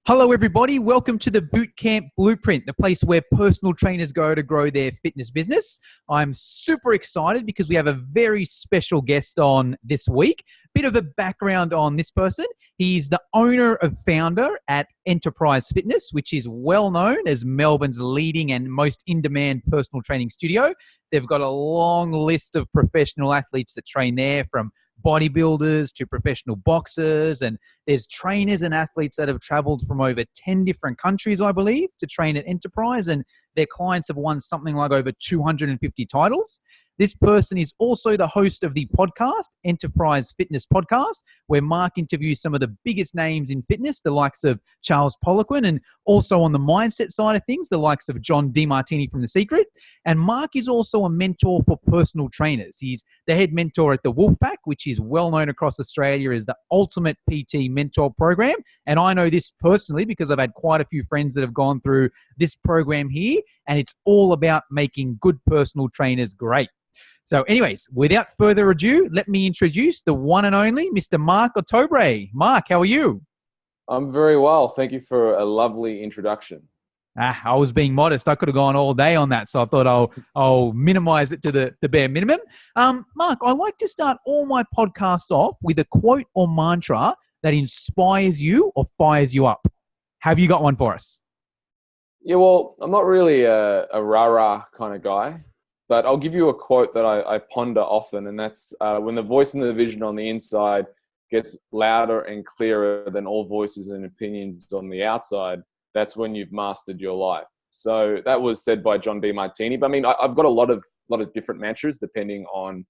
Hello, everybody. Welcome to the Bootcamp Blueprint, the place where personal trainers go to grow their fitness business. I'm super excited because we have a very special guest on this week. Bit of a background on this person. He's the owner and founder at Enterprise Fitness, which is well known as Melbourne's leading and most in-demand personal training studio. They've got a long list of professional athletes that train there, from bodybuilders to professional boxers, and there's trainers and athletes that have traveled from over 10 different countries, I believe, to train at Enterprise, and their clients have won something like over 250 titles. This person is also the host of the podcast, Enterprise Fitness Podcast, where Mark interviews some of the biggest names in fitness, the likes of Charles Poliquin, and also on the mindset side of things, the likes of John DeMartini from The Secret. And Mark is also a mentor for personal trainers. He's the head mentor at the Wolfpack, which is well known across Australia as the ultimate PT mentor program. And I know this personally because I've had quite a few friends that have gone through this program here, and it's all about making good personal trainers great. So anyways, without further ado, let me introduce the one and only Mr. Mark Ottobre. Mark, how are you? I'm very well. Thank you for a lovely introduction. I was being modest. I could have gone all day on that, so I thought I'll minimize it to the bare minimum. Mark, I like to start all my podcasts off with a quote or mantra that inspires you or fires you up. Have you got one for us? Yeah, well, I'm not really a rah-rah kind of guy, but I'll give you a quote that I ponder often, and that's when the voice and the vision on the inside gets louder and clearer than all voices and opinions on the outside, that's when you've mastered your life. So that was said by John DeMartini. But I mean, I've got a lot of different mantras depending on,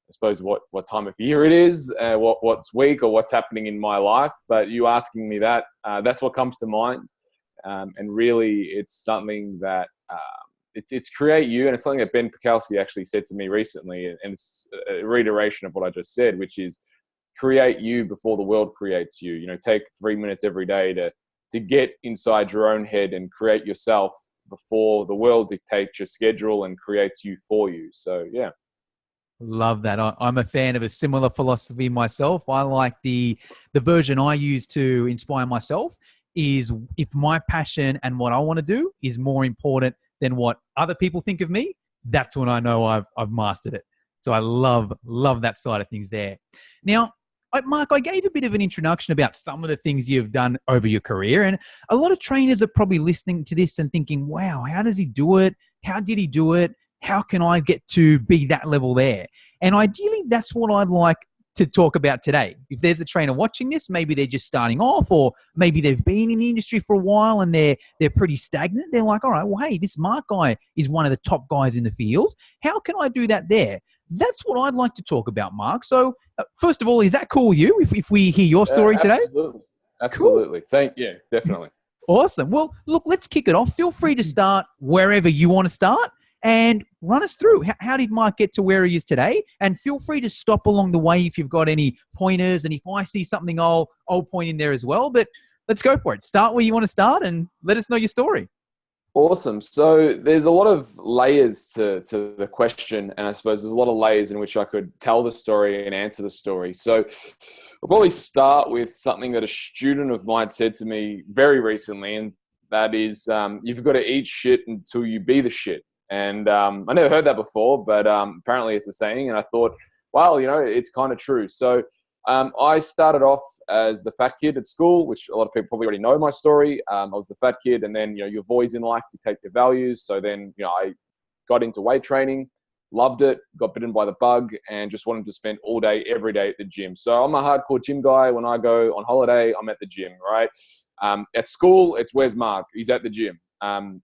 I suppose, what time of year it is, what's week or what's happening in my life. But you asking me that, that's what comes to mind. And really, it's something that it's create you, and it's something that Ben Pekalski actually said to me recently, and it's a reiteration of what I just said, which is create you before the world creates you. You know, take 3 minutes every day to get inside your own head and create yourself before the world dictates your schedule and creates you for you. So, yeah. Love that. I'm a fan of a similar philosophy myself. I like the version I use to inspire myself is if my passion and what I want to do is more important than what other people think of me, that's when I know I've mastered it. So I love that side of things there. Now, Mark, I gave a bit of an introduction about some of the things you've done over your career, and a lot of trainers are probably listening to this and thinking, wow, how does he do it? How did he do it? How can I get to be that level there? And ideally, that's what I'd like to talk about today. If there's a trainer watching this, maybe they're just starting off, or maybe they've been in the industry for a while and they're pretty stagnant. They're like, all right, well, hey, this Mark guy is one of the top guys in the field. How can I do that there? That's what I'd like to talk about, Mark. So first of all, is that cool with you if we hear your story today? Absolutely. Cool. Thank you. Definitely. Awesome. Well, look, let's kick it off. Feel free to start wherever you want to start and run us through. How did Mark get to where he is today? And feel free to stop along the way if you've got any pointers. And if I see something, I'll point in there as well. But let's go for it. Start where you want to start and let us know your story. Awesome. So there's a lot of layers to the question, and I suppose there's a lot of layers in which I could tell the story and answer the story. So I'll probably start with something that a student of mine said to me very recently, and that is, you've got to eat shit until you be the shit. And I never heard that before, but apparently it's a saying, and I thought, well, you know, it's kind of true. So I started off as the fat kid at school, which a lot of people probably already know my story. I was the fat kid, and then, you know, your voids in life dictate your values. So then, you know, I got into weight training, loved it, got bitten by the bug, and just wanted to spend all day, every day at the gym. So I'm a hardcore gym guy. When I go on holiday, I'm at the gym, right? At school, it's where's Mark? He's at the gym.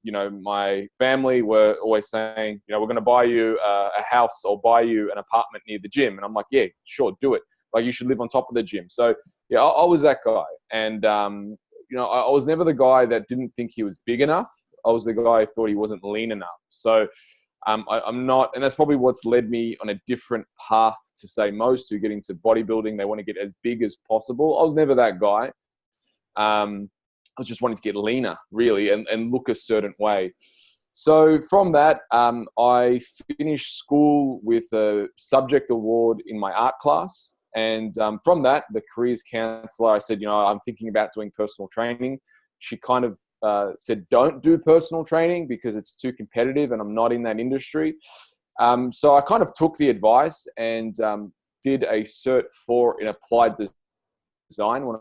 You know, my family were always saying, you know, we're going to buy you a house or buy you an apartment near the gym. And I'm like, yeah, sure, do it. Like, you should live on top of the gym. So, yeah, I was that guy. And, you know, I was never the guy that didn't think he was big enough. I was the guy who thought he wasn't lean enough. So I'm not, and that's probably what's led me on a different path to say most who get into bodybuilding. They want to get as big as possible. I was never that guy. I was just wanting to get leaner, really, and look a certain way. So from that, I finished school with a subject award in my art class. And from that, the careers counselor, I said, you know, I'm thinking about doing personal training. she kind of said, don't do personal training because it's too competitive and I'm not in that industry. So I kind of took the advice and did a Cert 4 in applied design when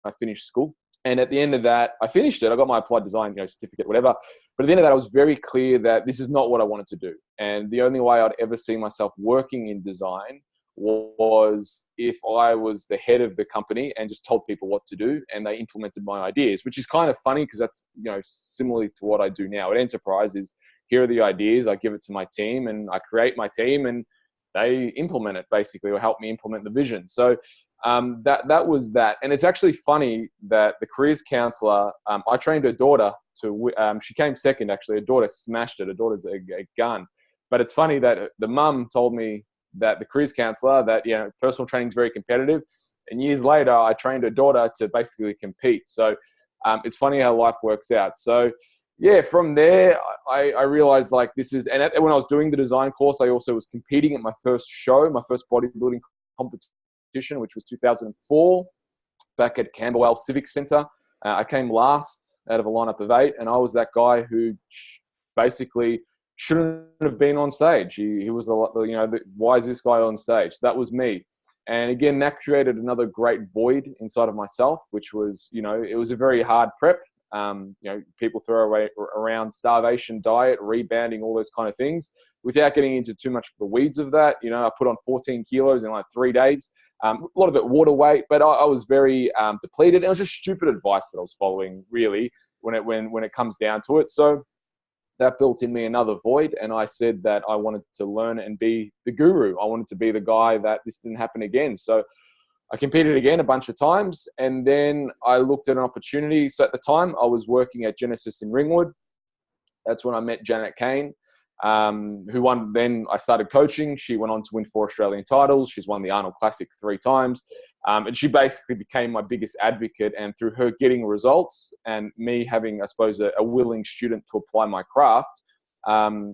I finished school. And at the end of that, I finished it. I got my applied design, certificate, whatever. But at the end of that, I was very clear that this is not what I wanted to do. And the only way I'd ever see myself working in design was if I was the head of the company and just told people what to do and they implemented my ideas, which is kind of funny because that's, similarly to what I do now at Enterprise. Is here are the ideas, I give it to my team and I create my team and they implement it basically, or help me implement the vision. So that was that. And it's actually funny that the careers counselor, I trained her daughter she came second actually. Her daughter smashed it. Her daughter's a gun. But it's funny that the mum told me that the careers counselor that, personal training is very competitive. And years later, I trained her daughter to basically compete. So it's funny how life works out. So yeah, from there, I realized like this is, and when I was doing the design course, I also was competing at my first show, my first bodybuilding competition, which was 2004, back at Camberwell Civic Centre. I came last out of a lineup of 8, and I was that guy who basically shouldn't have been on stage. He was why is this guy on stage? That was me. And again, that created another great void inside of myself, which was, it was a very hard prep. People throw around starvation diet, rebounding, all those kind of things. Without getting into too much of the weeds of that, I put on 14 kilos in like 3 days. A lot of it water weight, but I was very depleted. It was just stupid advice that I was following, really, when it comes down to it. So that built in me another void, and I said that I wanted to learn and be the guru. I wanted to be the guy that this didn't happen again. So I competed again a bunch of times, and then I looked at an opportunity. So at the time, I was working at Genesis in Ringwood. That's when I met Janet Kane, who won. Then I started coaching. She went on to win 4 Australian titles. She's won the Arnold Classic 3 times. And she basically became my biggest advocate. And through her getting results and me having, I suppose, a willing student to apply my craft,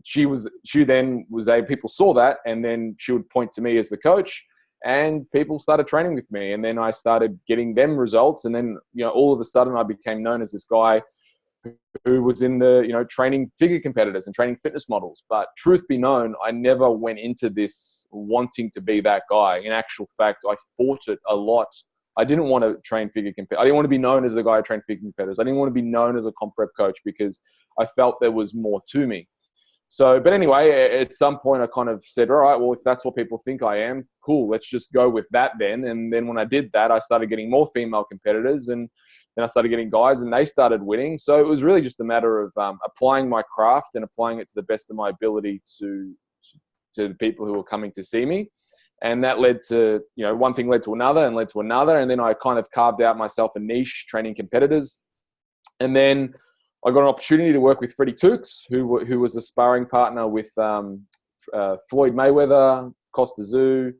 she then was able, people saw that, and then she would point to me as the coach. And people started training with me, and then I started getting them results. And then, all of a sudden I became known as this guy who was in the, training figure competitors and training fitness models. But truth be known, I never went into this wanting to be that guy. In actual fact, I fought it a lot. I didn't want to train figure competitors. I didn't want to be known as the guy who trained figure competitors. I didn't want to be known as a comp rep coach because I felt there was more to me. So, but anyway, at some point I kind of said, all right, well, if that's what people think I am, cool, let's just go with that then. And then when I did that, I started getting more female competitors, and then I started getting guys, and they started winning. So it was really just a matter of applying my craft and applying it to the best of my ability to the people who were coming to see me. And that led to, one thing led to another and led to another. And then I kind of carved out myself a niche training competitors. And then I got an opportunity to work with Freddie Tukes, who was a sparring partner with Floyd Mayweather, Costa Zoo.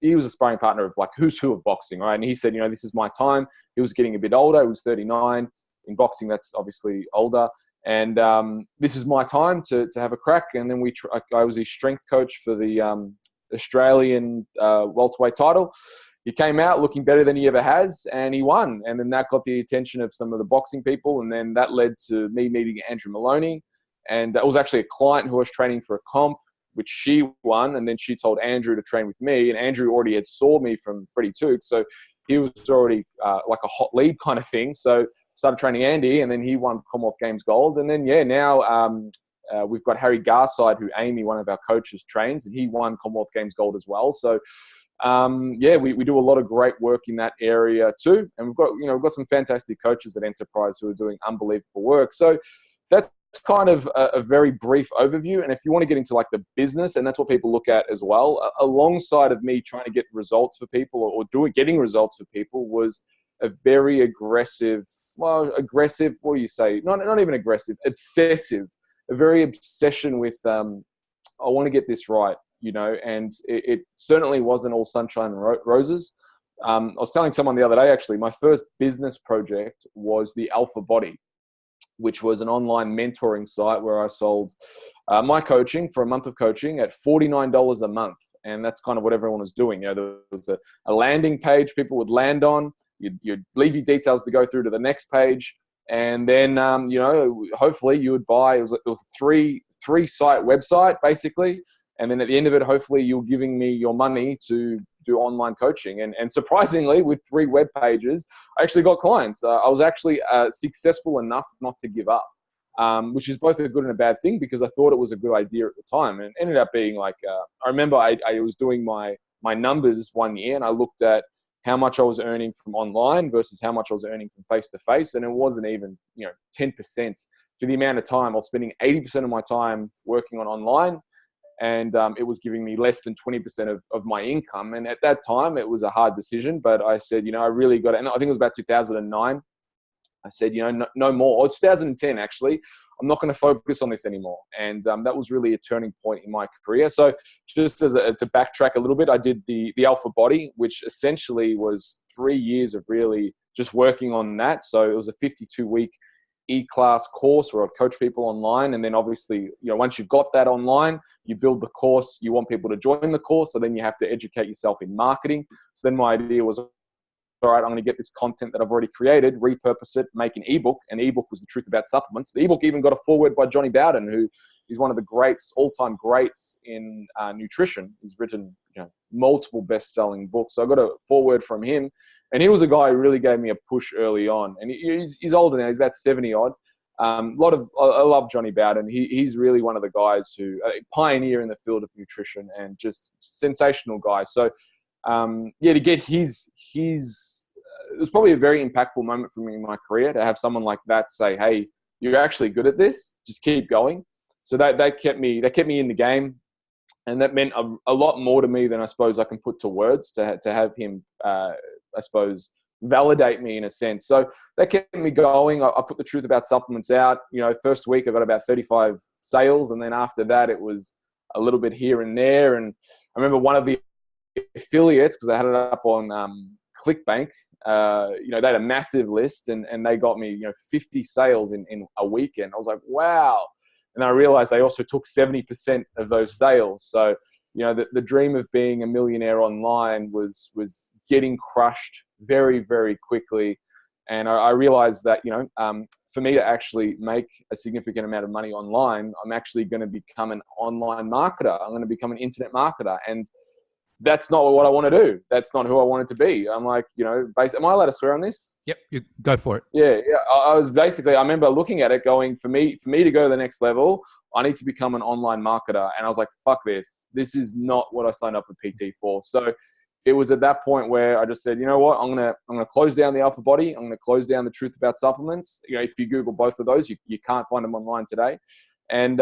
He was a sparring partner of like who's who of boxing, right? And he said, this is my time. He was getting a bit older. He was 39. In boxing, that's obviously older. And this is my time to have a crack. And then I was his strength coach for the Australian welterweight title. He came out looking better than he ever has, and he won. And then that got the attention of some of the boxing people. And then that led to me meeting Andrew Maloney. And that was actually a client who I was training for a comp, which she won. And then she told Andrew to train with me. And Andrew already had saw me from Freddie Tukes. So he was already like a hot lead kind of thing. So started training Andy, and then he won Commonwealth Games gold. And then, now we've got Harry Garside, who Amy, one of our coaches, trains, and he won Commonwealth Games gold as well. So, we do a lot of great work in that area too. And we've got some fantastic coaches at Enterprise who are doing unbelievable work. So that's kind of a very brief overview. And if you want to get into like the business, and that's what people look at as well, alongside of me trying to get results for people or getting results for people, was a very aggressive, what do you say? Not even aggressive, obsessive, a very obsession with, I want to get this right. And it certainly wasn't all sunshine and roses. I was telling someone the other day, actually, my first business project was the Alpha Body, which was an online mentoring site where I sold my coaching for a month of coaching at $49 a month. And that's kind of what everyone was doing. There was a landing page people would land on. you'd leave your details to go through to the next page. And then, hopefully you would buy, it was a three site website basically. And then at the end of it, hopefully you're giving me your money to do online coaching. And surprisingly, with 3 web pages, I actually got clients. I was actually successful enough not to give up, which is both a good and a bad thing, because I thought it was a good idea at the time. And it ended up being like, I remember I was doing my numbers one year, and I looked at how much I was earning from online versus how much I was earning from face-to-face. And it wasn't even, 10% for the amount of time. I was spending 80% of my time working on online, and it was giving me less than 20% of my income. And at that time, it was a hard decision, but I said, I really got it. And I think it was about 2009. I said, no more. Or 2010, actually. I'm not going to focus on this anymore. And that was really a turning point in my career. So just to backtrack a little bit, I did the Alpha Body, which essentially was 3 years of really just working on that. So it was a 52-week e-class course where I'd coach people online. And then obviously, once you've got that online, you build the course, you want people to join the course. So then you have to educate yourself in marketing. So then my idea was, all right, I'm going to get this content that I've already created, repurpose it, make an ebook. And the ebook was The Truth About Supplements. The ebook even got a foreword by Johnny Bowden, who is one of the greats, all-time greats in nutrition. He's written multiple best-selling books. So I got a foreword from him. And he was a guy who really gave me a push early on. And he's older now. He's about 70-odd. I love Johnny Bowden. He's really one of the guys who a pioneer in the field of nutrition and just sensational guy. So to get his it was probably a very impactful moment for me in my career to have someone like that say, hey, you're actually good at this, just keep going. So that kept me in the game, and that meant a lot more to me than I suppose I can put to words to have him I suppose validate me in a sense. So that kept me going. I put The Truth About Supplements out. First week I got about 35 sales, and then after that it was a little bit here and there. And I remember one of the affiliates, because I had it up on ClickBank, they had a massive list, and they got me 50 sales in a weekend. I was like, wow. And I realized they also took 70% of those sales. So the dream of being a millionaire online was getting crushed very, very quickly. And I realized that, for me to actually make a significant amount of money online, I'm actually going to become an online marketer. I'm going to become an internet marketer. And that's not what I want to do. That's not who I wanted to be. I'm like, am I allowed to swear on this? Yep, you go for it. Yeah. I was basically, I remember looking at it going, for me to go to the next level, I need to become an online marketer. And I was like, fuck this. This is not what I signed up for PT for. So it was at that point where I just said, you know what, I'm gonna close down the Alpha Body. I'm gonna close down The Truth About Supplements. If you Google both of those, you can't find them online today. And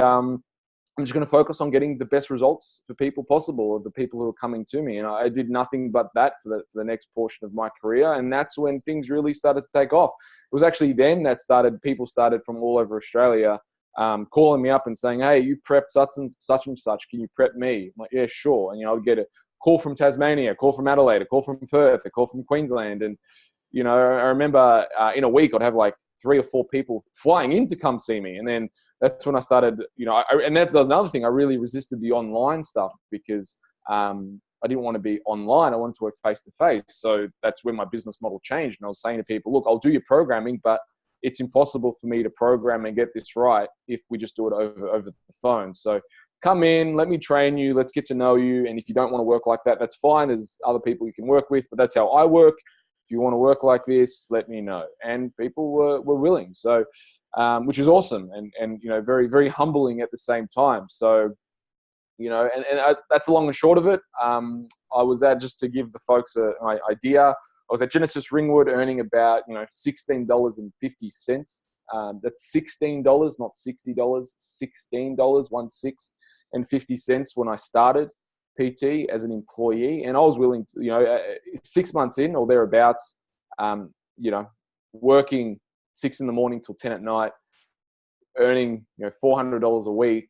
I'm just going to focus on getting the best results for people possible, of the people who are coming to me. And I did nothing but that for the next portion of my career. And that's when things really started to take off. It was actually then that people started from all over Australia calling me up and saying, hey, you prep such and such. Can you prep me? I'm like, yeah, sure. And, I'd get a call from Tasmania, a call from Adelaide, a call from Perth, a call from Queensland. And, I remember in a week I'd have like 3 or 4 people flying in to come see me. And then that's when I started, and that was another thing. I really resisted the online stuff because I didn't want to be online. I wanted to work face to face. So that's when my business model changed. And I was saying to people, look, I'll do your programming, but it's impossible for me to program and get this right if we just do it over the phone. So come in, let me train you, let's get to know you. And if you don't want to work like that, that's fine. There's other people you can work with, but that's how I work. If you want to work like this, let me know. And people were willing. So, which is awesome and very, very humbling at the same time. So, that's the long and short of it. I was there just to give the folks an idea. I was at Genesis Ringwood earning about, $16.50. That's $16, not $60, $16, 16 50 when I started PT as an employee. And I was willing to, 6 months in or thereabouts, working 6 a.m. till 10 p.m, earning, $400 a week.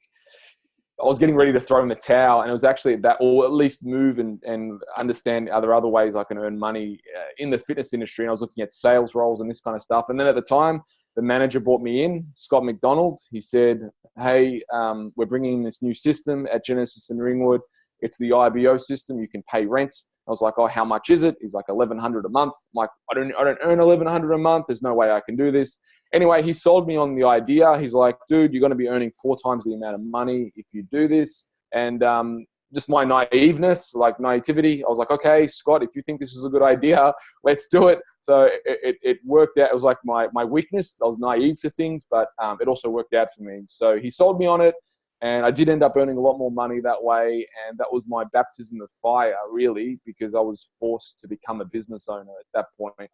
I was getting ready to throw in the towel, and it was actually that, or at least move and understand other ways I can earn money in the fitness industry. And I was looking at sales roles and this kind of stuff. And then at the time, the manager brought me in, Scott McDonald. He said, hey, we're bringing in this new system at Genesis and Ringwood. It's the IBO system. You can pay rent. I was like, oh, how much is it? He's like, 1,100 a month. I'm like, I don't earn 1,100 a month. There's no way I can do this. Anyway, he sold me on the idea. He's like, dude, you're going to be earning 4 times the amount of money if you do this. And just my naiveness, like naivety, I was like, okay, Scott, if you think this is a good idea, let's do it. So it worked out. It was like my weakness. I was naive to things, but it also worked out for me. So he sold me on it, and I did end up earning a lot more money that way. And that was my baptism of fire, really, because I was forced to become a business owner at that point.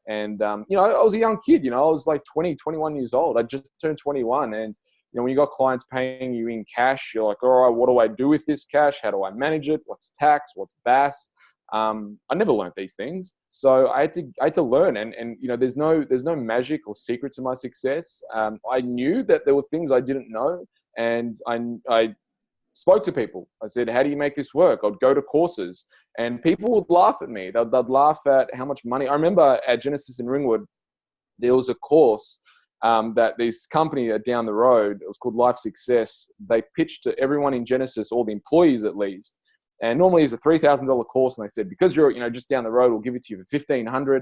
And, you know, I was a young kid, you know, I was like 20, 21 years old. I just turned 21. And, you know, when you got clients paying you in cash, you're like, all right, what do I do with this cash? How do I manage it? What's tax? What's BAS? I never learned these things. So I had to learn. And you know, there's no magic or secret to my success. I knew that there were things I didn't know. And I spoke to people. I said, how do you make this work? I'd go to courses, and people would laugh at me. They'd laugh at how much money. I remember at Genesis in Ringwood, there was a course that this company down the road, it was called Life Success. They pitched to everyone in Genesis, all the employees at least. And normally it's a $3,000 course. And they said, because you're, you know, just down the road, we'll give it to you for $1,500.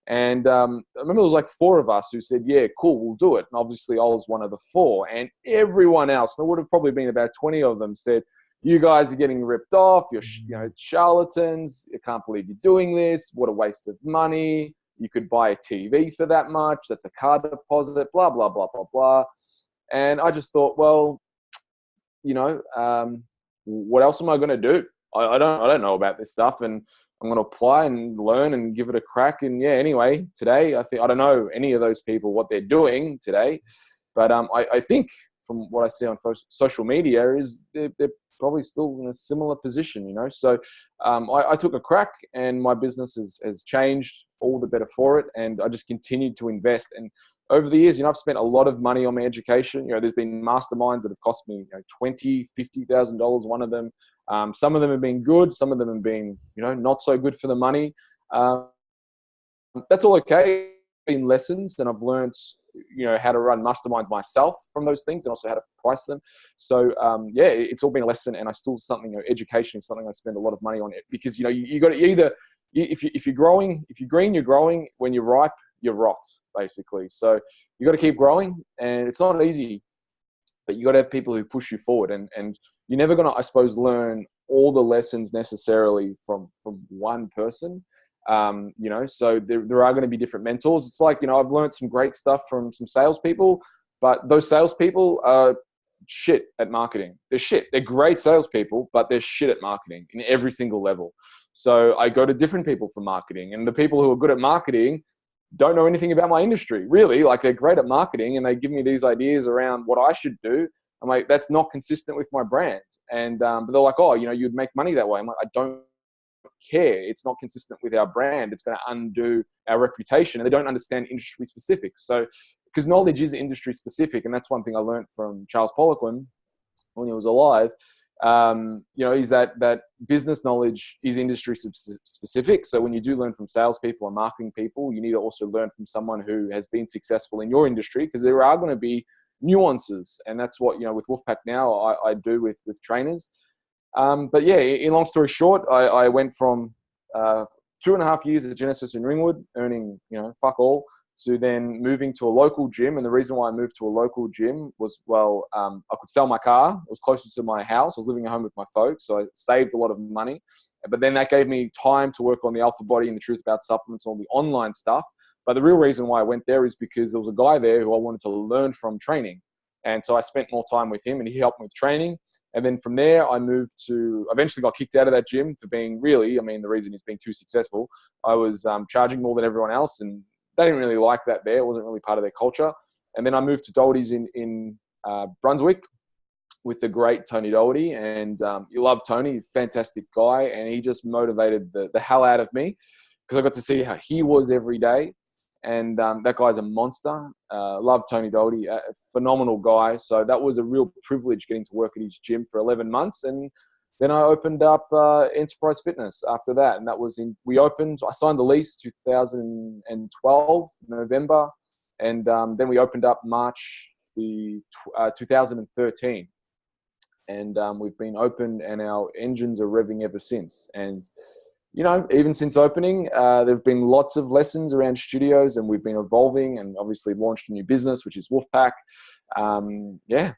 And I remember it was like 4 of us who said, yeah, cool, we'll do it. And obviously I was one of the 4. And everyone else, there would have probably been about 20 of them, said, you guys are getting ripped off. You're charlatans. I can't believe you're doing this. What a waste of money. You could buy a TV for that much. That's a car deposit, blah, blah, blah, blah, blah. And I just thought, well, you know, what else am I going to do? I don't know about this stuff, and I'm going to apply and learn and give it a crack. And yeah, anyway, today, I don't know any of those people, what they're doing today, but I think from what I see on social media is they're probably still in a similar position, you know? So I took a crack, and my business has changed all the better for it. And I just continued to invest. And over the years, you know, I've spent a lot of money on my education. You know, there's been masterminds that have cost me, you know, $20,000, $50,000, one of them. Some of them have been good. Some of them have been, you know, not so good for the money. That's all okay. Been lessons, and I've learned, you know, how to run masterminds myself from those things, and also how to price them. So yeah, it's all been a lesson, and I still you know, education is something I spend a lot of money on it, because, you know, you got to either, if you're growing, if you're green, you're growing. When you're ripe, you're rot, basically. So you got to keep growing, and it's not easy, but you got to have people who push you forward, and you're never going to, I suppose, learn all the lessons necessarily from one person. You know, so there are going to be different mentors. It's like, you know, I've learned some great stuff from some salespeople, but those salespeople are shit at marketing. They're shit. They're great salespeople, but they're shit at marketing in every single level. So I go to different people for marketing, and the people who are good at marketing don't know anything about my industry, really. Like, they're great at marketing, and they give me these ideas around what I should do. I'm like, that's not consistent with my brand. And but they're like, oh, you know, you'd make money that way. I'm like, I don't care. It's not consistent with our brand. It's going to undo our reputation. And they don't understand industry specifics. So, because knowledge is industry specific, and that's one thing I learned from Charles Poliquin when he was alive. You know, is that business knowledge is industry specific. So when you do learn from salespeople and marketing people, you need to also learn from someone who has been successful in your industry, because there are going to be nuances. And that's what, you know, with Wolfpack now, I do with trainers. But yeah, in long story short, I went from 2.5 years at Genesis in Ringwood, earning, you know, fuck all, to then moving to a local gym. And the reason why I moved to a local gym was, well, I could sell my car. It was closer to my house. I was living at home with my folks, so I saved a lot of money. But then that gave me time to work on the Alpha Body and the Truth About Supplements, all the online stuff. But the real reason why I went there is because there was a guy there who I wanted to learn from training. And so I spent more time with him, and he helped me with training. And then from there, I moved to, eventually got kicked out of that gym for being really, I mean, the reason is being too successful. I was charging more than everyone else, and they didn't really like that there. It wasn't really part of their culture. And then I moved to Doherty's in Brunswick with the great Tony Doherty. And you love Tony, fantastic guy. And he just motivated the hell out of me, because I got to see how he was every day. And that guy's a monster. Love Tony Doherty, a phenomenal guy. So that was a real privilege getting to work at his gym for 11 months. And then I opened up Enterprise Fitness after that. And that was I signed the lease 2012, November. And then we opened up March 2013. And we've been open, and our engines are revving ever since. And even since opening, there have been lots of lessons around studios, and we've been evolving and obviously launched a new business, which is Wolfpack.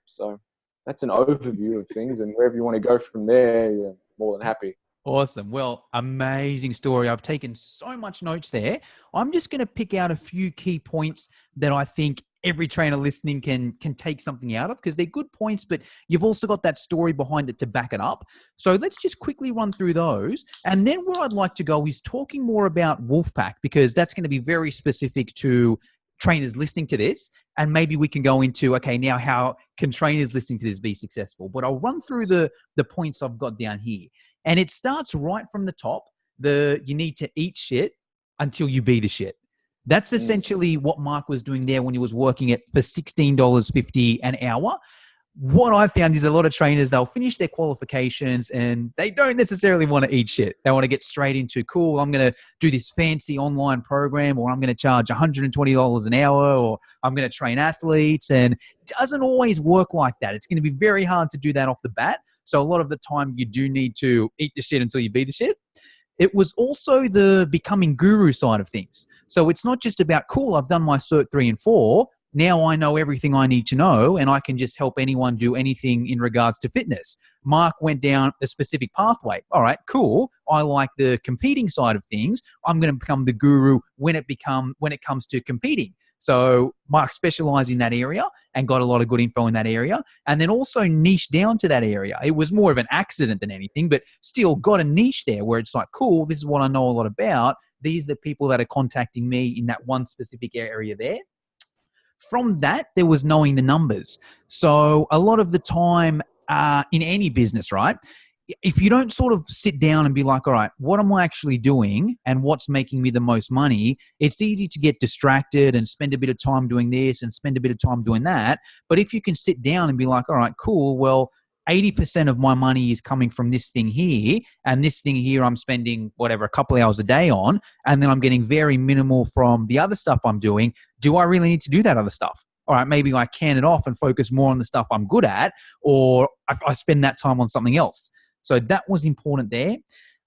So that's an overview of things, and wherever you want to go from there, you're more than happy. Awesome. Well, amazing story. I've taken so much notes there. I'm just going to pick out a few key points that I think every trainer listening can take something out of, because they're good points, but you've also got that story behind it to back it up. So let's just quickly run through those. And then where I'd like to go is talking more about Wolfpack, because that's going to be very specific to trainers listening to this. And maybe we can go into, okay, now how can trainers listening to this be successful? But I'll run through the points I've got down here. And it starts right from the top. You need to eat shit until you be the shit. That's essentially what Mark was doing there when he was working it for $16.50 an hour. What I found is a lot of trainers, they'll finish their qualifications and they don't necessarily want to eat shit. They want to get straight into, cool, I'm going to do this fancy online program, or I'm going to charge $120 an hour, or I'm going to train athletes. And it doesn't always work like that. It's going to be very hard to do that off the bat. So a lot of the time you do need to eat the shit until you be the shit. It was also the becoming guru side of things. So it's not just about, cool, I've done my Cert 3 and 4. Now I know everything I need to know, and I can just help anyone do anything in regards to fitness. Mark went down a specific pathway. All right, cool. I like the competing side of things. I'm going to become the guru when it comes to competing. So Mark specialized in that area and got a lot of good info in that area, and then also niched down to that area. It was more of an accident than anything, but still got a niche there where it's like, cool, this is what I know a lot about. These are the people that are contacting me in that one specific area there. From that, there was knowing the numbers. So a lot of the time in any business, right, if you don't sort of sit down and be like, all right, what am I actually doing and what's making me the most money? It's easy to get distracted and spend a bit of time doing this and spend a bit of time doing that. But if you can sit down and be like, all right, cool, well, 80% of my money is coming from this thing here, and this thing here I'm spending whatever, a couple of hours a day on, and then I'm getting very minimal from the other stuff I'm doing. Do I really need to do that other stuff? All right, maybe I can it off and focus more on the stuff I'm good at, or I spend that time on something else. So that was important there.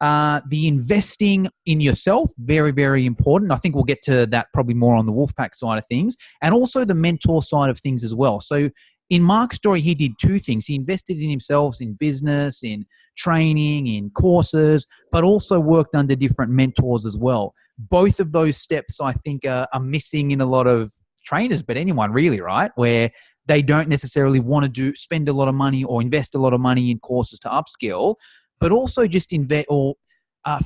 The investing in yourself, very, very important. I think we'll get to that probably more on the Wolfpack side of things, and also the mentor side of things as well. So in Mark's story, he did two things. He invested in himself, in business, in training, in courses, but also worked under different mentors as well. Both of those steps, I think, are missing in a lot of trainers, but anyone really, right? Where they don't necessarily want to spend a lot of money or invest a lot of money in courses to upskill, but also just invest or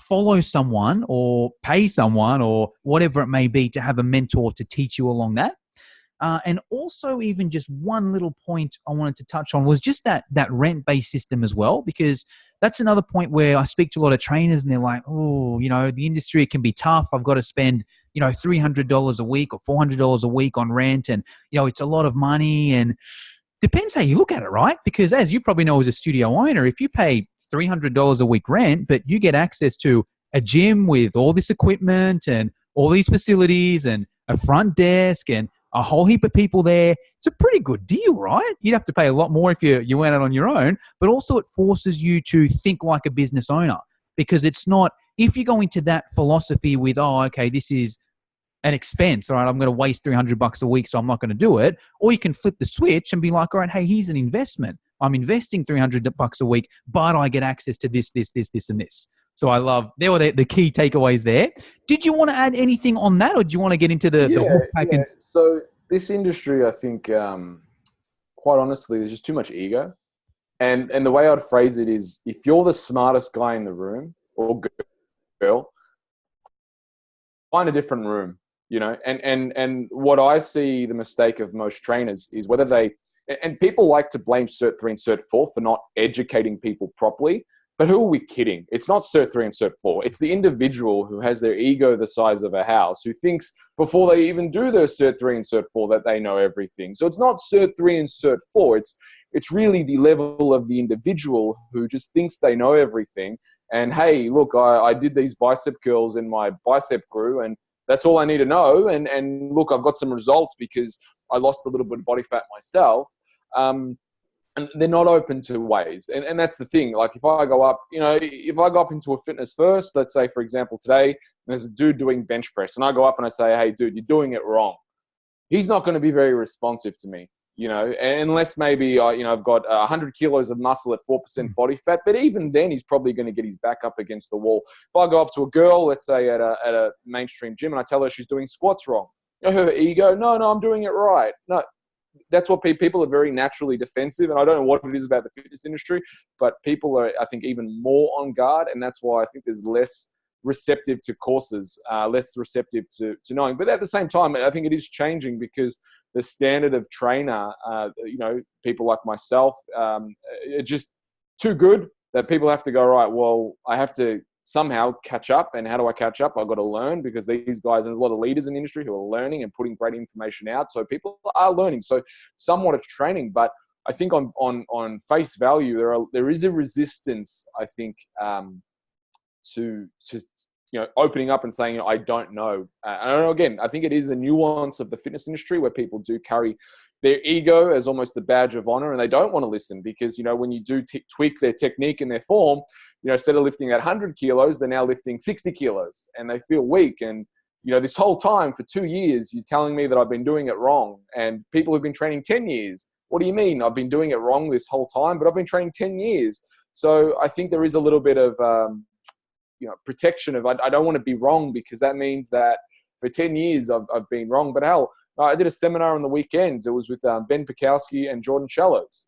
follow someone or pay someone or whatever it may be to have a mentor to teach you along that. And also even just one little point I wanted to touch on was just that rent-based system as well, because that's another point where I speak to a lot of trainers and they're like, oh, the industry can be tough. I've got to spend, $300 a week or $400 a week on rent. And, it's a lot of money, and depends how you look at it, right? Because as you probably know as a studio owner, if you pay $300 a week rent, but you get access to a gym with all this equipment and all these facilities and a front desk and a whole heap of people there, it's a pretty good deal, right? You'd have to pay a lot more if you went out on your own, but also it forces you to think like a business owner, because it's not, if you go into that philosophy with, oh, okay, this is an expense, all right, I'm going to waste $300 a week, so I'm not going to do it. Or you can flip the switch and be like, all right, hey, here's an investment. I'm investing $300 a week, but I get access to this, and this. So there were the key takeaways there. Did you want to add anything on that, or do you want to get into the Wolfpack? Yeah. So this industry, I think, quite honestly, there's just too much ego. And the way I'd phrase it is, if you're the smartest guy in the room or girl, find a different room, And what I see the mistake of most trainers is whether and people like to blame Cert 3 and Cert 4 for not educating people properly. But who are we kidding? It's not Cert 3 and Cert 4. It's the individual who has their ego the size of a house, who thinks before they even do their Cert 3 and Cert 4 that they know everything. So it's not Cert 3 and Cert 4. It's really the level of the individual who just thinks they know everything. And hey, look, I did these bicep curls and my bicep grew, and that's all I need to know. And look, I've got some results because I lost a little bit of body fat myself. and they're not open to ways. And that's the thing. Like if I go up, if I go up into a fitness first, let's say, for example, today, there's a dude doing bench press and I go up and I say, hey, dude, you're doing it wrong. He's not going to be very responsive to me, unless maybe, I've got 100 kilos of muscle at 4% body fat. But even then, he's probably going to get his back up against the wall. If I go up to a girl, let's say at a mainstream gym, and I tell her she's doing squats wrong, her ego, no, I'm doing it right. No, that's what people are very naturally defensive. And I don't know what it is about the fitness industry, but people are, I think, even more on guard. And that's why I think there's less receptive to courses, less receptive to knowing. But at the same time, I think it is changing because the standard of trainer, people like myself, are just too good that people have to go, right, well, I have to somehow catch up. And how do I catch up? I've got to learn, because these guys, there's a lot of leaders in the industry who are learning and putting great information out. So people are learning. So somewhat it's training, but I think on face value, there is a resistance, I think, to opening up and saying, I don't know. And again, I think it is a nuance of the fitness industry where people do carry their ego as almost a badge of honor, and they don't want to listen because, when you do tweak their technique and their form, instead of lifting at 100 kilos, they're now lifting 60 kilos and they feel weak. And, this whole time for 2 years, you're telling me that I've been doing it wrong. And people have been training 10 years. What do you mean? I've been doing it wrong this whole time, but I've been training 10 years. So I think there is a little bit of, protection of, I don't want to be wrong, because that means that for 10 years I've been wrong. But hell, I did a seminar on the weekends. It was with Ben Pikowski and Jordan Shallows,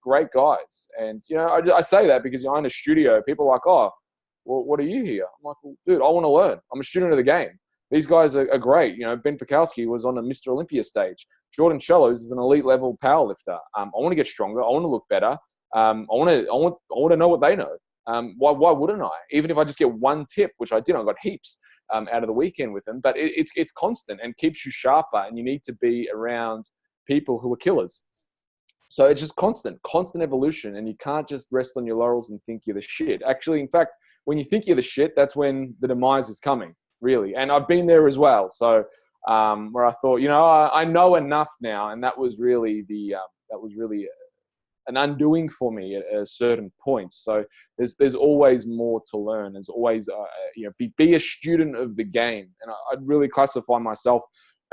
great guys. And, I say that because I'm in a studio. People are like, oh, well, what are you here? I'm like, well, dude, I want to learn. I'm a student of the game. These guys are great. Ben Pikowski was on a Mr. Olympia stage. Jordan Shallows is an elite level powerlifter. I want to get stronger. I want to look better. I want to know what they know. Why wouldn't I? Even if I just get one tip, which I did, I got heaps out of the weekend with them. But it's constant and keeps you sharper, and you need to be around people who are killers. So it's just constant evolution, and you can't just rest on your laurels and think you're the shit. Actually, in fact, when you think you're the shit, that's when the demise is coming, really. And I've been there as well. So where I thought, I know enough now, and that was really an undoing for me at a certain point. So there's always more to learn. There's always, be a student of the game. And I'd really classify myself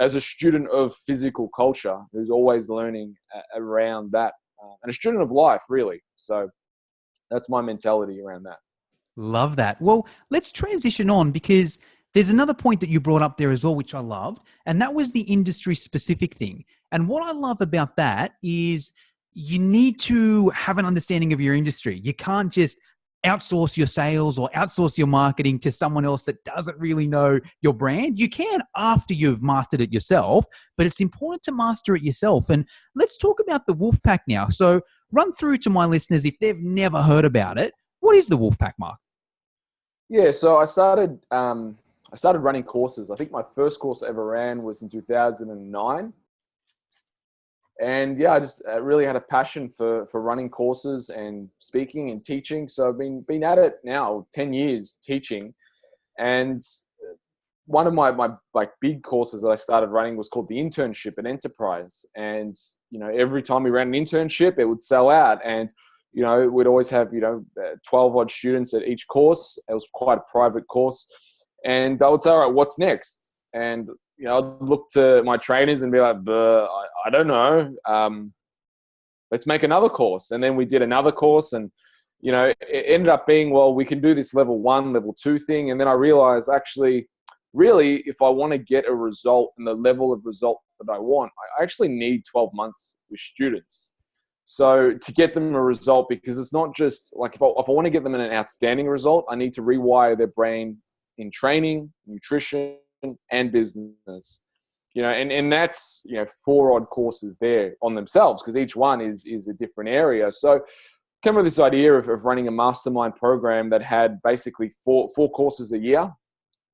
as a student of physical culture who's always learning around that, and a student of life, really. So that's my mentality around that. Love that. Well, let's transition on, because there's another point that you brought up there as well, which I loved, and that was the industry specific thing. And what I love about that is you need to have an understanding of your industry. You can't just outsource your sales or outsource your marketing to someone else that doesn't really know your brand. You can after you've mastered it yourself, but it's important to master it yourself. And let's talk about the Wolfpack now. So run through to my listeners, if they've never heard about it, what is the Wolfpack, Mark? Yeah, so I started running courses. I think my first course I ever ran was in 2009. And yeah, I just really had a passion for running courses and speaking and teaching. So I've been at it now 10 years teaching. And one of my big courses that I started running was called the Internship at Enterprise. And, every time we ran an internship, it would sell out. And, we'd always have, 12 odd students at each course. It was quite a private course. And I would say, all right, what's next? And I'd look to my trainers and be like, I don't know. Let's make another course. And then we did another course, and, it ended up being, well, we can do this level 1, level 2 thing. And then I realized, actually, really, if I want to get a result and the level of result that I want, I actually need 12 months with students. So to get them a result, because it's not just like, if I want to get them an outstanding result, I need to rewire their brain in training, nutrition, and business, and that's, 4 odd courses there on themselves, because each one is a different area. So came with this idea of running a mastermind program that had basically four courses a year.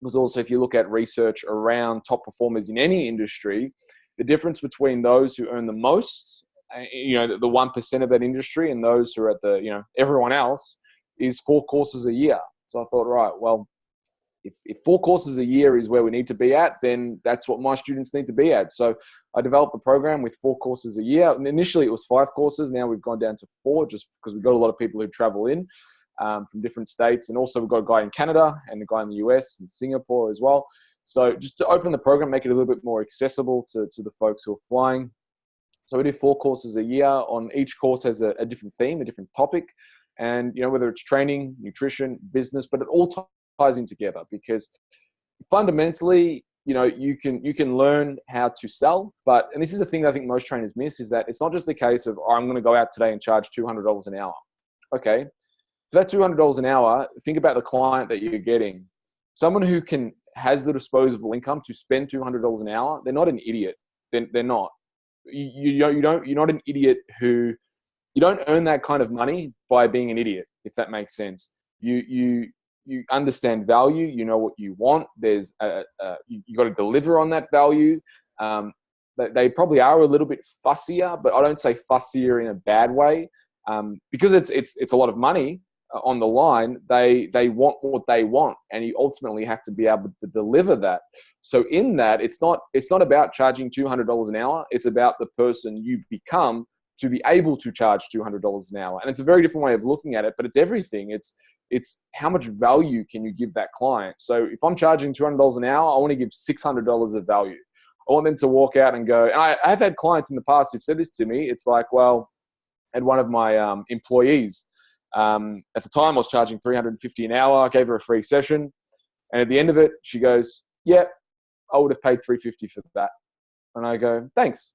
Because also, if you look at research around top performers in any industry, the difference between those who earn the most, the 1% of that industry, and those who are at the, everyone else, is 4 courses a year. So I thought, right, well, if 4 courses a year is where we need to be at, then that's what my students need to be at. So I developed a program with 4 courses a year. And initially it was 5 courses. Now we've gone down to 4 just because we've got a lot of people who travel in from different states. And also we've got a guy in Canada and a guy in the US and Singapore as well. So just to open the program, make it a little bit more accessible to the folks who are flying. So we do 4 courses a year. On each course has a different theme, a different topic. And, whether it's training, nutrition, business, but it all ties in together because fundamentally, you can learn how to sell. And this is the thing I think most trainers miss, is that it's not just the case of, I'm going to go out today and charge $200 an hour. Okay. For that $200 an hour, think about the client that you're getting. Someone who has the disposable income to spend $200 an hour, they're not an idiot. They're not. You're not an idiot you don't earn that kind of money by being an idiot, if that makes sense. You understand value. You know what you want. There's you got to deliver on that value. They probably are a little bit fussier, but I don't say fussier in a bad way, because it's a lot of money on the line. They want what they want, and you ultimately have to be able to deliver that. So in that, it's not about charging $200 an hour. It's about the person you become to be able to charge $200 an hour. And it's a very different way of looking at it, but it's everything. It's how much value can you give that client? So if I'm charging $200 an hour, I want to give $600 of value. I want them to walk out and go, and I've had clients in the past who've said this to me. It's like, well, I had one of my employees, at the time I was charging $350 an hour. I gave her a free session. And at the end of it, she goes, yeah, I would have paid $350 for that. And I go, thanks.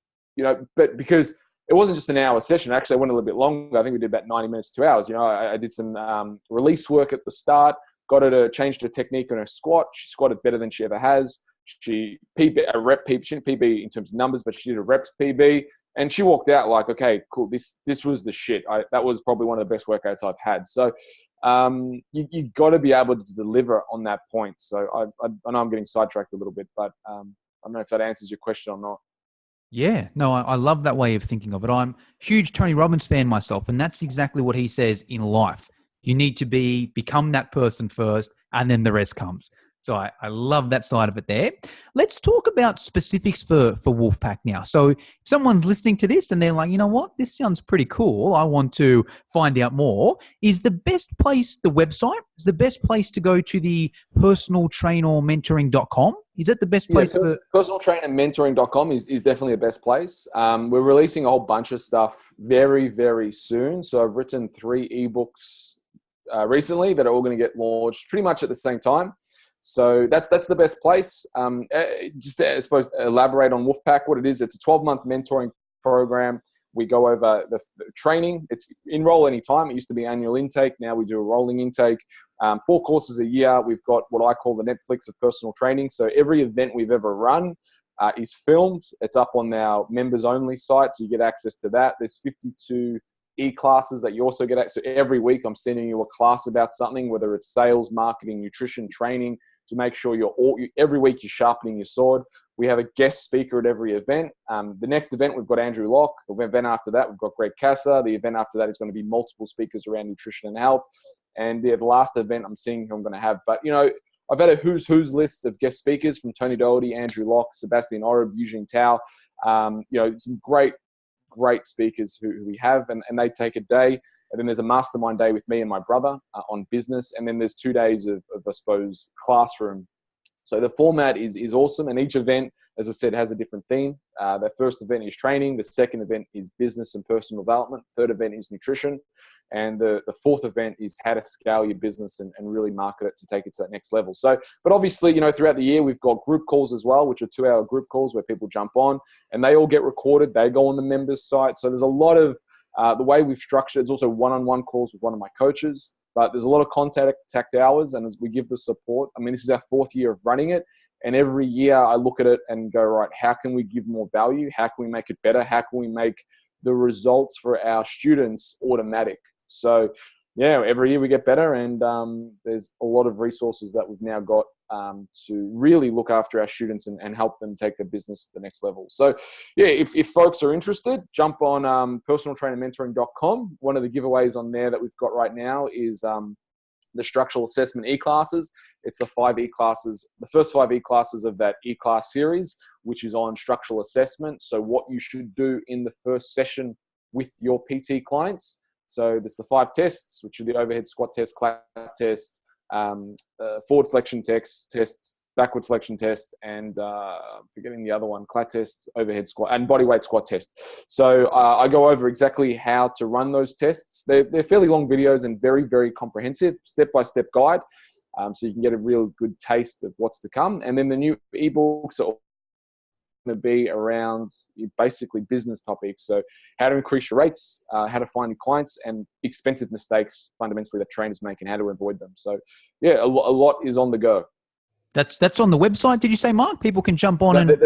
But because it wasn't just an hour session. Actually, I went a little bit longer. I think we did about 90 minutes, 2 hours. I did some release work at the start, got her to change the technique on her squat. She squatted better than she ever has. She didn't PB in terms of numbers, but she did a reps PB. And she walked out like, okay, cool. This was the shit. That was probably one of the best workouts I've had. So you got to be able to deliver on that point. So I know I'm getting sidetracked a little bit, but I don't know if that answers your question or not. Yeah, no, I love that way of thinking of it. I'm a huge Tony Robbins fan myself, and that's exactly what he says in life. You need to become that person first, and then the rest comes. So I love that side of it there. Let's talk about specifics for Wolfpack now. So if someone's listening to this and they're like, you know what, this sounds pretty cool, I want to find out more, is the best place the website? Is the best place to go to the personaltrainermentoring.com? Is that the best place? Yeah, personaltrainermentoring.com is definitely the best place. We're releasing a whole bunch of stuff very, very soon. So I've written 3 ebooks recently that are all going to get launched pretty much at the same time. So that's the best place. Just to, I suppose, elaborate on Wolfpack, what it is. It's a 12-month mentoring program. We go over the training. It's enroll anytime. It used to be annual intake. Now we do a rolling intake. 4 courses a year. We've got what I call the Netflix of personal training. So every event we've ever run is filmed. It's up on our members only site. So you get access to that. There's 52 e-classes that you also get access to. So every week I'm sending you a class about something, whether it's sales, marketing, nutrition, training, to make sure every week you're sharpening your sword. We have a guest speaker at every event. The next event, we've got Andrew Locke. The event after that, we've got Greg Kasser. The event after that is going to be multiple speakers around nutrition and health. And the last event I'm seeing who I'm going to have. But, I've had a who's list of guest speakers from Tony Doherty, Andrew Locke, Sebastian Ottobre, Eugene Tao. Some great speakers who we have, and they take a day. And then there's a mastermind day with me and my brother on business. And then there's 2 days of, I suppose, classroom. So the format is awesome. And each event, as I said, has a different theme. The first event is training. The second event is business and personal development. Third event is nutrition. And the fourth event is how to scale your business and really market it to take it to that next level. So, but obviously, throughout the year, we've got group calls as well, which are 2-hour group calls where people jump on and they all get recorded. They go on the members site. So there's a lot of, the way we've structured, it's also one-on-one calls with one of my coaches, but there's a lot of contact hours. And as we give the support, this is our 4th year of running it. And every year I look at it and go, right, how can we give more value? How can we make it better? How can we make the results for our students automatic? So, yeah, every year we get better, and there's a lot of resources that we've now got to really look after our students and help them take their business to the next level. So, yeah, if folks are interested, jump on personaltrainermentoring.com. One of the giveaways on there that we've got right now is the structural assessment e-classes. It's the 5 e-classes, the first 5 e-classes of that e-class series, which is on structural assessment. So what you should do in the first session with your PT clients. So there's the 5 tests, which are the overhead squat test, clat test, forward flexion test, backward flexion test, and forgetting the other one, clat test, overhead squat, and bodyweight squat test. So I go over exactly how to run those tests. They're fairly long videos and very, very comprehensive, step-by-step guide. So you can get a real good taste of what's to come. And then the new ebooks are going to be around basically business topics. So how to increase your rates, how to find new clients, and expensive mistakes fundamentally that trainers make and how to avoid them. So yeah, a lot is on the go. That's on the website, did you say, Mark? People can jump on the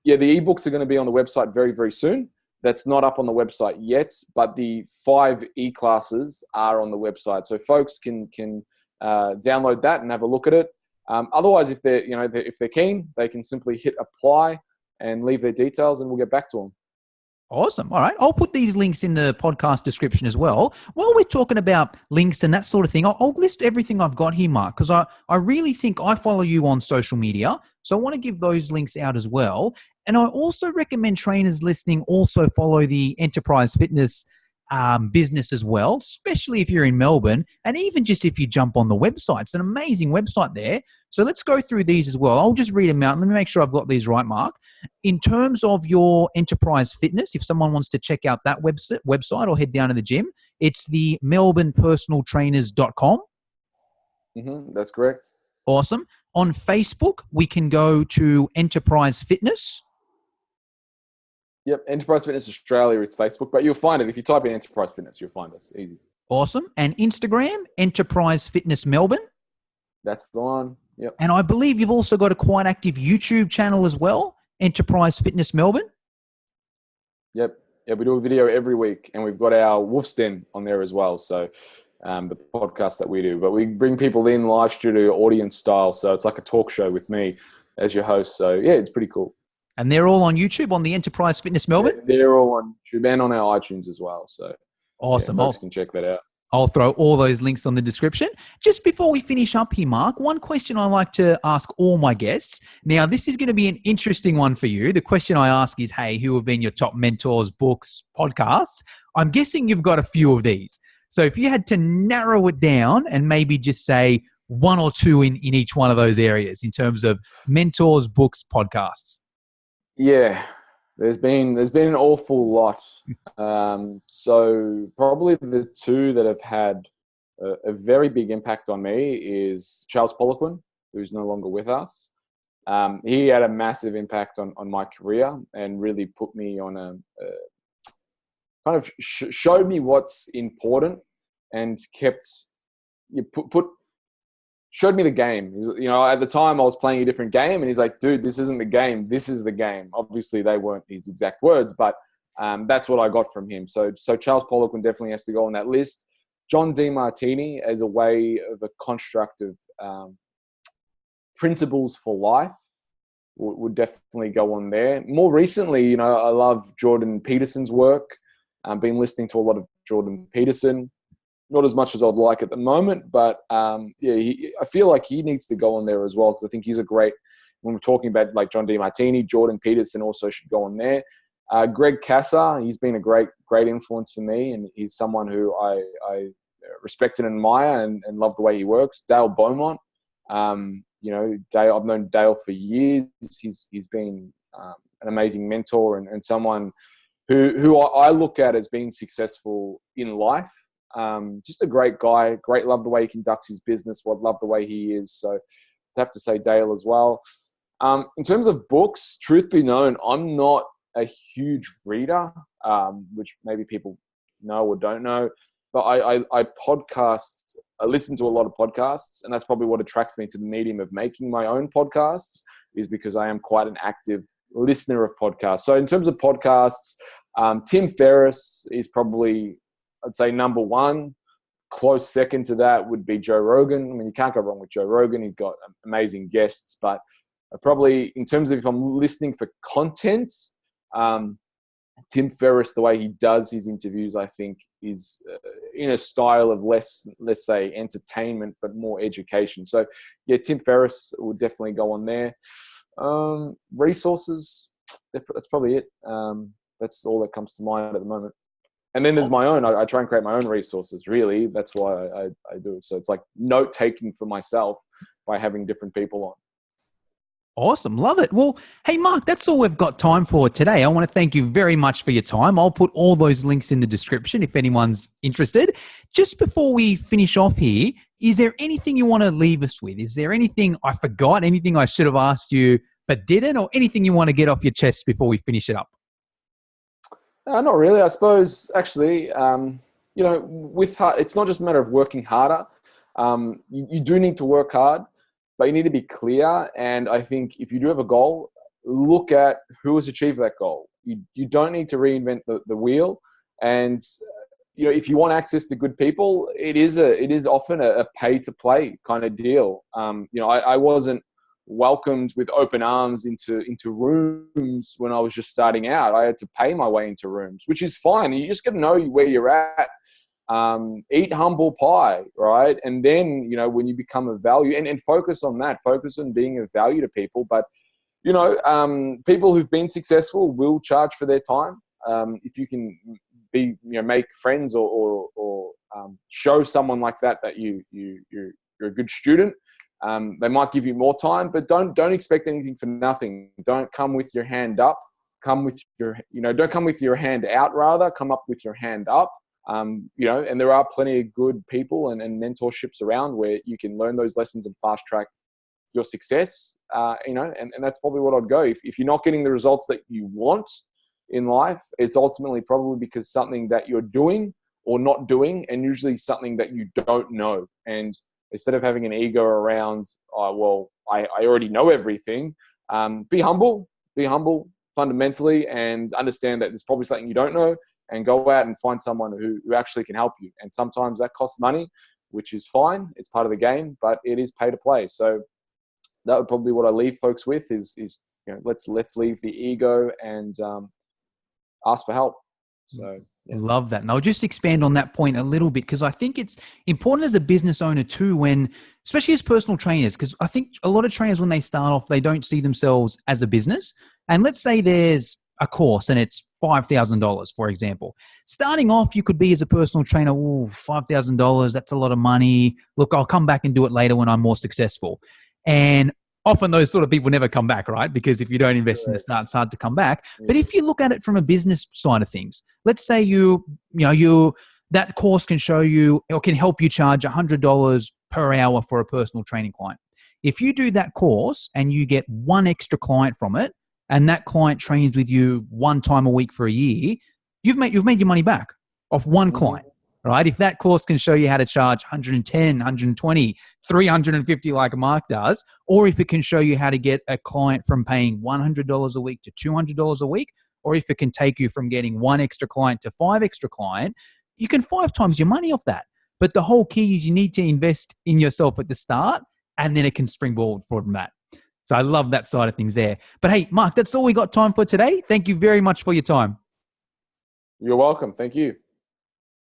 ebooks are going to be on the website very, very soon. That's not up on the website yet, but the 5 e-classes are on the website. So folks can download that and have a look at it. Otherwise, if they're keen, they can simply hit apply and leave their details, and we'll get back to them. Awesome. All right. I'll put these links in the podcast description as well. While we're talking about links and that sort of thing, I'll list everything I've got here, Mark, because I really think I follow you on social media. So I want to give those links out as well. And I also recommend trainers listening also follow the Enterprise Fitness business as well, especially if you're in Melbourne, and even just if you jump on the website. It's an amazing website there. So let's go through these as well. I'll just read them out. Let me make sure I've got these right, Mark. In terms of your Enterprise Fitness, if someone wants to check out that website or head down to the gym, it's the melbournepersonaltrainers.com. That's correct. Awesome. On Facebook, we can go to Enterprise Fitness. Yep, Enterprise Fitness Australia is Facebook, but you'll find it. If you type in Enterprise Fitness, you'll find us. Easy. Awesome. And Instagram, Enterprise Fitness Melbourne. That's the one. Yep. And I believe you've also got a quite active YouTube channel as well, Enterprise Fitness Melbourne. Yep. Yeah, we do a video every week, and we've got our Wolf's Den on there as well. So the podcast that we do, but we bring people in live studio audience style. So it's like a talk show with me as your host. So yeah, it's pretty cool. And they're all on YouTube on the Enterprise Fitness Melbourne? Yeah, they're all on YouTube and on our iTunes as well. So awesome. Yeah, folks can check that out. I'll throw all those links on the description. Just before we finish up here, Mark, one question I like to ask all my guests. Now, this is going to be an interesting one for you. The question I ask is, hey, who have been your top mentors, books, podcasts? I'm guessing you've got a few of these. So if you had to narrow it down and maybe just say 1 or 2 in each one of those areas in terms of mentors, books, podcasts. Yeah, there's been an awful lot. So probably the 2 that have had a very big impact on me is Charles Poliquin, who's no longer with us. He had a massive impact on my career and really put me on a kind of showed me what's important and showed me the game. At the time I was playing a different game, and he's like, dude, this isn't the game. This is the game. Obviously they weren't his exact words, but that's what I got from him. So Charles Poliquin definitely has to go on that list. John DeMartini as a way of a construct of principles for life would definitely go on there. More recently, I love Jordan Peterson's work. I've been listening to a lot of Jordan Peterson. Not as much as I'd like at the moment, but I feel like he needs to go on there as well, because I think he's a great, when we're talking about like John DeMartini, Jordan Peterson also should go on there. Greg Kasser, he's been a great influence for me, and he's someone who I respect and admire and love the way he works. Dale Beaumont, Dale, I've known Dale for years. He's been an amazing mentor and someone who I look at as being successful in life. Just a great guy, love the way he conducts his business, love the way he is. So I have to say Dale as well. In terms of books, truth be known, I'm not a huge reader, which maybe people know or don't know, but I podcast, I listen to a lot of podcasts, and that's probably what attracts me to the medium of making my own podcasts, is because I am quite an active listener of podcasts. So in terms of podcasts, Tim Ferriss is probably, I'd say, number 1. Close second to that would be Joe Rogan. I mean, you can't go wrong with Joe Rogan. He's got amazing guests, but probably in terms of if I'm listening for content, Tim Ferriss, the way he does his interviews, I think in a style of less, let's say, entertainment, but more education. So yeah, Tim Ferriss would definitely go on there. Resources, that's probably it. That's all that comes to mind at the moment. And then there's my own. I try and create my own resources, really. That's why I do it. So it's like note-taking for myself by having different people on. Awesome. Love it. Well, hey, Mark, that's all we've got time for today. I want to thank you very much for your time. I'll put all those links in the description if anyone's interested. Just before we finish off here, is there anything you want to leave us with? Is there anything I forgot, anything I should have asked you but didn't, or anything you want to get off your chest before we finish it up? Not really. I suppose, actually, it's not just a matter of working harder. You do need to work hard, but you need to be clear. And I think if you do have a goal, look at who has achieved that goal. You don't need to reinvent the wheel. And if you want access to good people, it is often a pay to play kind of deal. I wasn't welcomed with open arms into rooms when I was just starting out. I had to pay my way into rooms, which is fine. You just got to know where you're at. Eat humble pie, right? And then, when you become a value, and focus on that, focus on being of value to people. But, people who've been successful will charge for their time. If you can make friends or show someone like that you're a good student, they might give you more time, but don't expect anything for nothing. Don't come with your hand up. Don't come with your hand out, rather. Come up with your hand up. And there are plenty of good people and mentorships around where you can learn those lessons and fast track your success. And that's probably what I'd go. If you're not getting the results that you want in life, it's ultimately probably because something that you're doing or not doing, and usually something that you don't know. And instead of having an ego around, I already know everything, be humble fundamentally, and understand that there's probably something you don't know, and go out and find someone who actually can help you. And sometimes that costs money, which is fine. It's part of the game, but it is pay to play. So that would probably be what I leave folks with is let's leave the ego and ask for help. So yeah. Love that. And I'll just expand on that point a little bit, because I think it's important as a business owner too, especially as personal trainers, because I think a lot of trainers, when they start off, they don't see themselves as a business. And let's say there's a course and it's $5,000, for example. Starting off, you could be as a personal trainer, $5,000, that's a lot of money. Look, I'll come back and do it later when I'm more successful. And often those sort of people never come back, right? Because if you don't invest in the start, it's hard to come back. Yeah. But if you look at it from a business side of things, let's say that course can show you or can help you charge $100 per hour for a personal training client. If you do that course and you get one extra client from it, and that client trains with you one time a week for a year, you've made your money back off one client, right? If that course can show you how to charge 110, 120, 350 like Mark does, or if it can show you how to get a client from paying $100 a week to $200 a week, or if it can take you from getting one extra client to 5 extra client, you can 5 times your money off that. But the whole key is you need to invest in yourself at the start, and then it can springboard from that. So I love that side of things there. But hey, Mark, that's all we got time for today. Thank you very much for your time. You're welcome. Thank you.